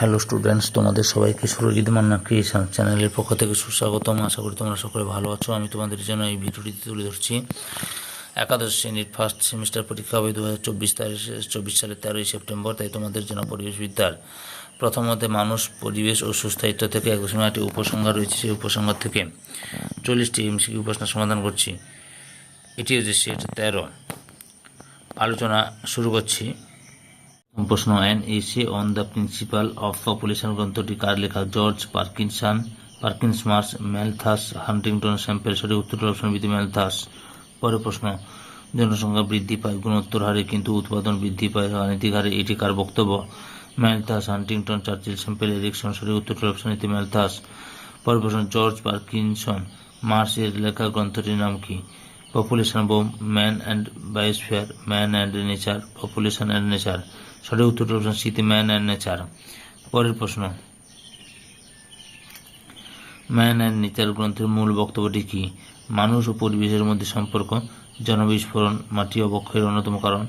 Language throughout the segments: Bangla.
হ্যালো স্টুডেন্টস, তোমাদের সবাইকে সুরজিৎ মান্না ক্রিয়েশন চ্যানেলের পক্ষ থেকে সুস্বাগতম। আশা করি তোমরা সকলে ভালো আছো। আমি তোমাদের জন্য এই ভিডিওটি তুলে ধরছি। একাদশ শ্রেণীর ফার্স্ট সেমিস্টার পরীক্ষা হবে 2024 সালের 13ই সেপ্টেম্বর। তাই তোমাদের জন্য পরিবেশবিদ্যার প্রথমত মানুষ, পরিবেশ ও সুস্থায়িত্ব থেকে 1.8টি উপসংহার রয়েছে। সেই উপসংহার থেকে 40টি এমসিকিউ প্রশ্ন সমাধান করছি। এটি হচ্ছে সেট 13। আলোচনা শুরু করছি। প্রশ্ন, an essay on the principle of population গ্রন্থটি কার লেখা? George Perkins Marsh, Malthus, Huntington, Semple. সঠিক উত্তরটি অপশন বিতে ম্যালথাস। পরের প্রশ্ন, জনসংখ্যা বৃদ্ধি পায় গুণোত্তর হারে কিন্তু উৎপাদন বৃদ্ধি পায় গাণিতিক হারে, এটি কার বক্তব্য? Malthus, Huntington, Churchill, Semple, Erikson. সঠিক উত্তরটি অপশন এতে ম্যালথাস। পরের প্রশ্ন, জর্জ পার্কিনসন মার্স এর লেখা গ্রন্থটির নাম কি? Population bomb, man and biosphere, man and nature, population and nature. সঠিক উত্তরটি অপশন সিতে ম্যান অ্যান্ড নেচার। পরের প্রশ্ন, ম্যান অ্যান্ড নেচার গ্রন্থের মূল বক্তব্যটি কি? মানুষ ও পরিবেশের মধ্যে সম্পর্ক, জনবিস্ফোরণ মাটি অবক্ষয়ের অন্যতম কারণ,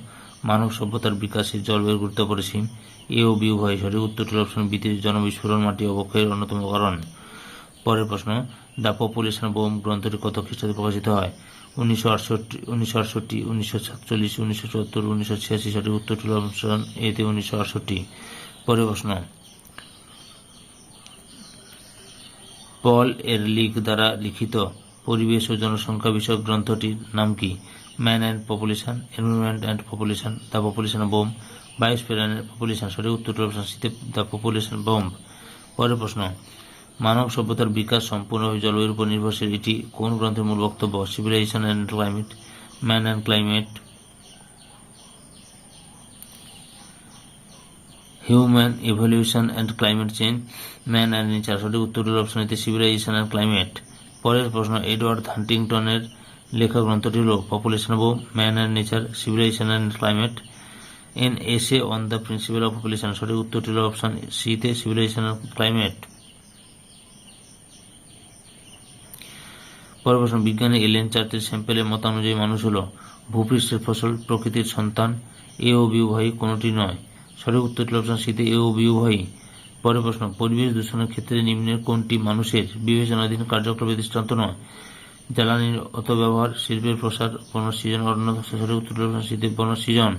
মানব সভ্যতার বিকাশে জলবায়ুর গুরুত্ব অপরিসীম, এ ও বি উভয়। সঠিক উত্তরটি অপশন বিতে জনবিস্ফোরণ মাটি অবক্ষয়ের অন্যতম কারণ। পরের প্রশ্ন, দ্য পপুলেশন বোম গ্রন্থটি কত খ্রিস্টাব্দে প্রকাশিত হয়? 1968, 1947, 1974, 1986। সঠিক উত্তরটি অপশন এতে 1968। পরের প্রশ্ন, পল এরলিখ দ্বারা লিখিত পরিবেশ ও জনসংখ্যা বিষয়ক গ্রন্থটির নাম কি? Man and population, environment and population, the population bomb, biosphere and population. সঠিক উত্তরটি অপশন সিতে দ্য পপুলেশন বোম। পরের প্রশ্ন, মানব সভ্যতার বিকাশ সম্পূর্ণভাবে জলবায়ুর উপর নির্ভরশীল, এটি কোন গ্রন্থের মূল বক্তব্য? Civilisation and climate, man and climate, human evolution and climate change, man and nature. সঠিক উত্তরের অপশন এতে সিভিলাইজেশন অ্যান্ড ক্লাইমেট। পরের প্রশ্ন, এডওয়ার্ড হান্টিংটনের লেখা গ্রন্থটি হল population bomb, man and nature, civilisation and climate, an essay on the principle of population. সঠিক উত্তরটি হল অপশন সিতে সিভিলাইজেশন অ্যান্ড ক্লাইমেট। পরের প্রশ্ন, বিজ্ঞানী এলেন চার্চিল স্যাম্পেলের মতানুযায়ী মানুষ হল ভূপৃষ্ঠের ফসল, প্রকৃতির সন্তান, এ ও বি উভয়ই, কোনটি নয়। সঠিক উত্তরটি অপশন সিতে এ ও বি উভয়ই। পরের প্রশ্ন, পরিবেশ দূষণের ক্ষেত্রে নিম্নের কোনটি মানুষের বিবেচনাধীন কার্যকলাপের দৃষ্টান্ত নয়? জ্বালানির অপব্যবহার, শিল্পের প্রসার, বনসৃজন, অরণ্য ধ্বংস। সঠিক উত্তরটি অপশন সিতে বনসৃজন।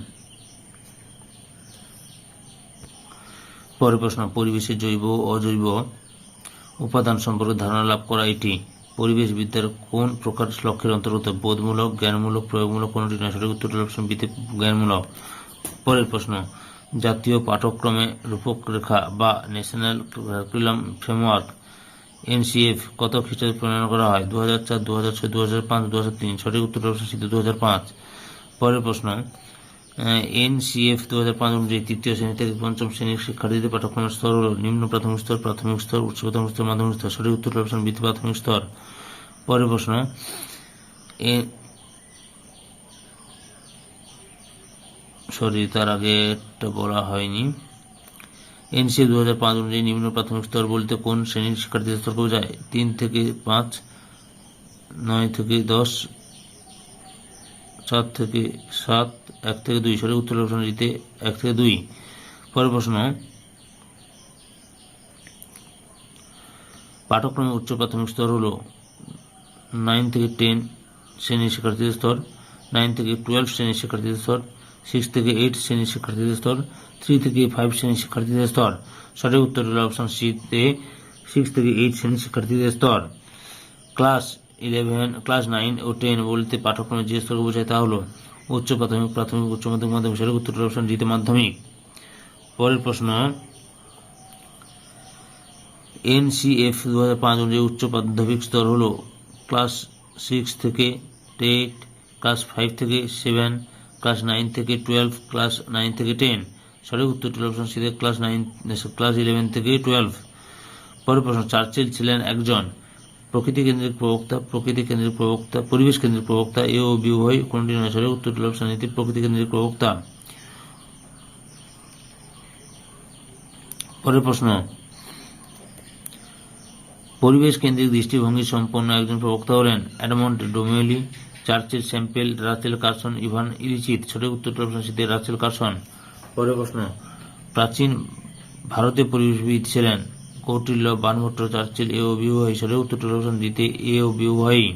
পরের প্রশ্ন, পরিবেশের জৈব ও অজৈব উপাদান সম্পর্কে ধারণা লাভ করা এটি পরিবেশবিদ্যার কোন প্রকার লক্ষ্যের অন্তর্গত? বোধমূলক, জ্ঞানমূলক, প্রয়োগমূলক, কোনটি নয়। সঠিক উত্তরটি অপশন বিতে জ্ঞানমূলক। পরের প্রশ্ন, জাতীয় পাঠ্যক্রমে রূপরেখা বা ন্যাশনাল কারিকুলাম ফ্রেমওয়ার্ক এনসিএফ কত খ্রিস্টাব্দে প্রণয়ন করা হয়? 2004, 2006, 2005, 2003। সঠিক উত্তরটি অপশন সিতে 2005। পরের প্রশ্ন, এনসিএফ 2005 অনুযায়ী তৃতীয় শ্রেণী থেকে পঞ্চম শ্রেণীর শিক্ষার্থীদের পাঠ্যক্রমের স্তর হল নিম্ন প্রাথমিক স্তর, প্রাথমিক স্তর, উচ্চ প্রাথমিক স্তর, মাধ্যমিক স্তর। সঠিক উত্তরটি অপশন বিতে প্রাথমিক স্তর। পরের প্রশ্ন, তার আগে একটা বলা হয়নি। এনসিএফ 2005 অনুযায়ী নিম্ন প্রাথমিক স্তর বলতে কোন শ্রেণীর শিক্ষার্থীদের স্তরকে বোঝায়? 3 থেকে 5, 9 থেকে 10, 7 থেকে 7, 1 থেকে 2। সঠিক উত্তর অপশন দিতে 1 থেকে 2। পরের প্রশ্ন, পাঠ্যক্রমে উচ্চ প্রাথমিক স্তর হল 9 থেকে 10 শ্রেণীর শিক্ষার্থীদের স্তর, 9 থেকে 12 শ্রেণীর শিক্ষার্থীদের স্তর, 6 থেকে 8 শ্রেণীর শিক্ষার্থীদের স্তর, 3 থেকে 5 শ্রেণীর শিক্ষার্থীদের স্তর। সঠিক উত্তর হল অপশন সিতে 6 থেকে 8 শ্রেণীর শিক্ষার্থীদের স্তর। ক্লাস 9 ও 10 বলতে পাঠ্যক্রমে যে স্তরকে বোঝায় তা হল উচ্চ প্রাথমিক, প্রাথমিক, উচ্চ মাধ্যমিক, মাধ্যমিক। সঠিক উত্তর অপশন ডিতে মাধ্যমিক। পরের প্রশ্ন, এনসিএফ 2005 অনুযায়ী উচ্চ প্রাথমিক স্তর হল ক্লাস 6 থেকে 8, ক্লাস 5 থেকে 7, ক্লাস 9 থেকে 12, ক্লাস 9 থেকে 10। সঠিক উত্তরটি অপশন সিতে ক্লাস 11 থেকে 12। পরের প্রশ্ন, চার্চিল ছিলেন একজন পরিবেশ কেন্দ্রিক প্রবক্তা, এ ও বি উভয়, কোনটি নয়। সঠিক উত্তরটি অপশন এতে প্রকৃতি কেন্দ্রিক প্রবক্তা। পরের প্রশ্ন, পরিবেশ কেন্দ্রিক দৃষ্টিভঙ্গি সম্পন্ন একজন প্রবক্তা হলেন Edmond Demolins, Churchill, Semple, Rachel Carson, Ivan Illich. সঠিক উত্তরটি অপশন সিতে রাচেল কার্সন। পরের প্রশ্ন, প্রাচীন ভারতের পরিবেশবিদ ছিলেন কৌটিল্য, বাণভট্ট, চার্চিল। এ ও বি উভয়ই। সঠিক উত্তরটি অপশন ডিতে এ ও বি উভয়ই।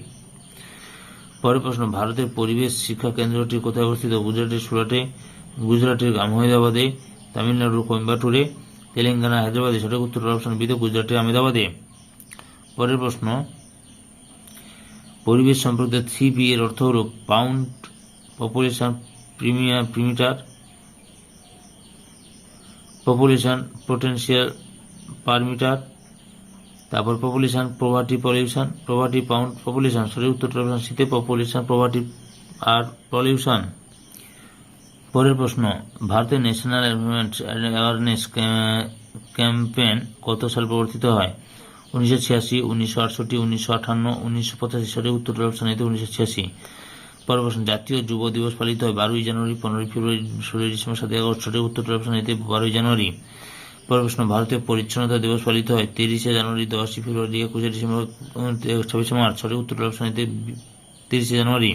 পরের প্রশ্ন, ভারতের পরিবেশ শিক্ষা কেন্দ্রটি কোথায় অবস্থিত? গুজরাটের সুরাটে, গুজরাটের আহমেদাবাদে, তামিলনাড়ুর কোয়েম্বাটুরে, তেলেঙ্গানা হায়দ্রাবাদে। সঠিক উত্তর অপশন বিতে গুজরাটের আহমেদাবাদে। পরের প্রশ্ন, পরিবেশ সম্পর্কিত 3P এর অর্থ হল pound, population, perimeter, population potential per metre, তারপর population poverty pollution, poverty pound population. সঠিক উত্তর অপশন সিতে পপুলেশন প্রভার্টি আর পলিউশন। পরের প্রশ্ন, ভারতের ন্যাশনাল এনভায়রনমেন্ট অ্যাওয়ারনেস ক্যাম্পেইন কত সাল প্রবর্তিত হয়? 1986, 1968, 1958, 1985। সঠিক উত্তর অপশন এতে 1986। পরের প্রশ্ন, জাতীয় যুব দিবস পালিত হয় 12ই জানুয়ারি, 15ই ফেব্রুয়ারি, 16ই ডিসেম্বর, 7ই আগস্ট। সঠিক উত্তর অপশন এতে 12ই জানুয়ারি। পরের প্রশ্ন, ভারতীয় পরিচ্ছন্নতা দিবস পালিত হয় 23শে জানুয়ারি, 10ই ফেব্রুয়ারি, 21শে ডিসেম্বর, 26শে মার্চ। সঠিক উত্তর অপশন এতে 23শে জানুয়ারি।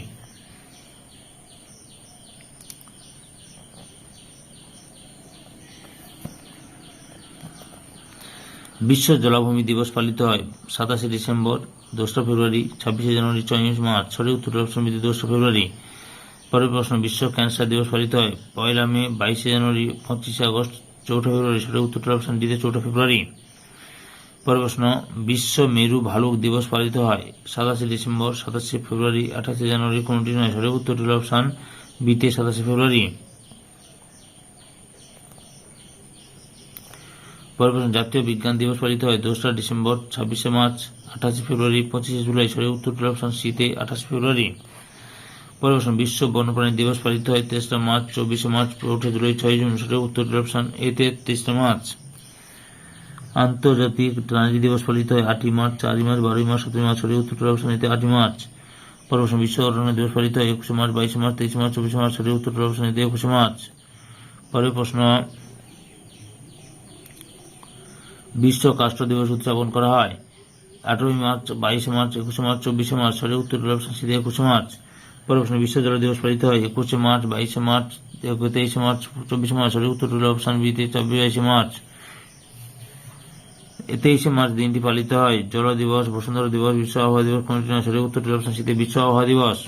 বিশ্ব জলাভূমি দিবস পালিত হয় 27শে ডিসেম্বর, 2রা ফেব্রুয়ারি, 26শে জানুয়ারি, 6ই মার্চ। সঠিক উত্তর অপশন বিতে 2রা ফেব্রুয়ারি। পরের প্রশ্ন, বিশ্ব ক্যান্সার দিবস পালিত হয় 1 মে, 22শে জানুয়ারি, 25শে আগস্ট, 4ঠা ফেব্রুয়ারি। সঠিক উত্তর অপশন ডিতে 4ঠা ফেব্রুয়ারি। পরের প্রশ্ন, বিশ্ব মেরু ভালুক দিবস পালিত হয় 27শে ডিসেম্বর, 27শে ফেব্রুয়ারি, 28শে জানুয়ারি, কোনটি নয়? সঠিক উত্তর অপশন বিতে 27শে ফেব্রুয়ারি। পরের প্রশ্ন, জাতীয় বিজ্ঞান দিবস পালিত হয় 2রা ডিসেম্বর, 26শে মার্চ, 28শে ফেব্রুয়ারি, 25শে জুলাই। সঠিক উত্তর অপশন সিতে 28শে ফেব্রুয়ারি। পরের প্রশ্ন, বিশ্ব বন্যপ্রাণী দিবস পালিত হয় 23রা মার্চ, 24শে মার্চ, 4ঠা জুলাই, 6ই জুন। সঠিক উত্তর অপশন এতে 23রা মার্চ। আন্তর্জাতিক নারী দিবস পালিত হয় 8ই মার্চ, 4ই মার্চ, 12ই মার্চ, 17ই মার্চ। সঠিক উত্তর অপশন এতে 8ই মার্চ। পরের প্রশ্ন, বিশ্ব অরণ্য দিবস পালিত হয় 21শে মার্চ, 22শে মার্চ, 23শে মার্চ, 24শে মার্চ। সঠিক উত্তর অপশন এতে 21শে মার্চ। পরের প্রশ্ন, বিশ্ব কাষ্ঠ দিবস উদযাপন করা হয় 18ই মার্চ, 22শে মার্চ, 21শে মার্চ, 24শে মার্চ। সঠিক উত্তর অপশন সিতে 21শে মার্চ। পরের প্রশ্ন, বিশ্ব জল দিবস পালিত হয় 21শে মার্চ, 22শে মার্চ, 23শে মার্চ, 24শে মার্চ। সঠিক উত্তর অপশন বিতে 22শে মার্চ। 23শে মার্চ দিনটি পালিত হয় জল দিবস, বসুন্ধরা দিবস, বিশ্ব আবহাওয়া দিবস, কোনটি নয়? সঠিক উত্তর অপশন সিতে বিশ্ব আবহাওয়া দিবস।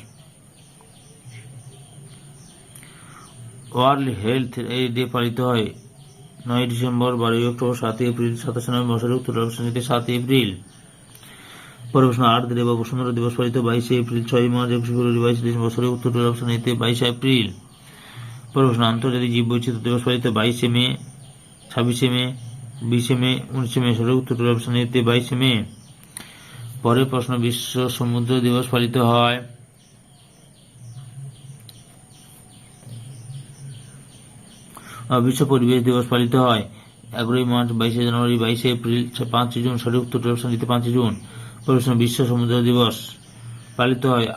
ওয়ার্ল্ড হেলথ ডে পালিত হয় 9ই ডিসেম্বর, 12ই অক্টোবর, 7ই এপ্রিল, 27শে নভেম্বর। সঠিক উত্তর অপশন সিতে 7ই এপ্রিল। পরের প্রশ্ন, আর্থ ডে বা বসুন্ধরা দিবস পালিত 22শে এপ্রিল, 6ই মার্চ, 21শে ফেব্রুয়ারি, 22শে ডিসেম্বর। সঠিক উত্তর অপশন এতে 22শে এপ্রিল। পরের প্রশ্ন, আন্তর্জাতিক জীববৈচিত্র্য দিবস পালিত 22শে মে, 26শে মে, 20শে মে, 19শে মে। সঠিক উত্তর অপশন এতে 22শে মে। পরের প্রশ্ন, বিশ্ব সমুদ্র দিবস পালিত হয় বিশ্ব পরিবেশ দিবস পালিত হয় 11ই মার্চ, 22শে জানুয়ারি, 22শে এপ্রিল, 5ই জুন। সঠিক উত্তর অপশন দিতে 5ই জুন। প্রশ্ন, বিশ্ব সমুদ্র দিবস পালিত হয়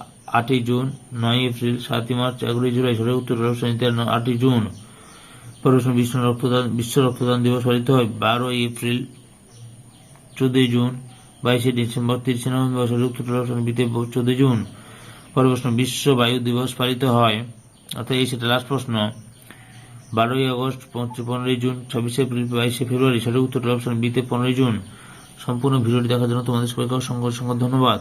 8ই জুন, 9ই এপ্রিল, 7ই মার্চ, 11ই জুলাই। সঠিক উত্তর অপশন দিতে 8ই জুন। প্রশ্ন, বিশ্ব রক্তদান দিবস পালিত হয় 12ই এপ্রিল, 14ই জুন, 22শে ডিসেম্বর, 30শে নভেম্বর। সঠিক উত্তর অপশন বিতে 14ই জুন। পরের প্রশ্ন, বিশ্ব বায়ু দিবস পালিত হয়, অর্থাৎ এই সেটা লাস্ট প্রশ্ন, 12ই আগস্ট, 15ই জুন, 26শে এপ্রিল, 22শে ফেব্রুয়ারি। সঠিক উত্তর অপশন বিতে 15ই জুন। সম্পূর্ণ ভিডিওটি দেখার জন্য তোমাদের সবাইকে অসংখ্য ধন্যবাদ।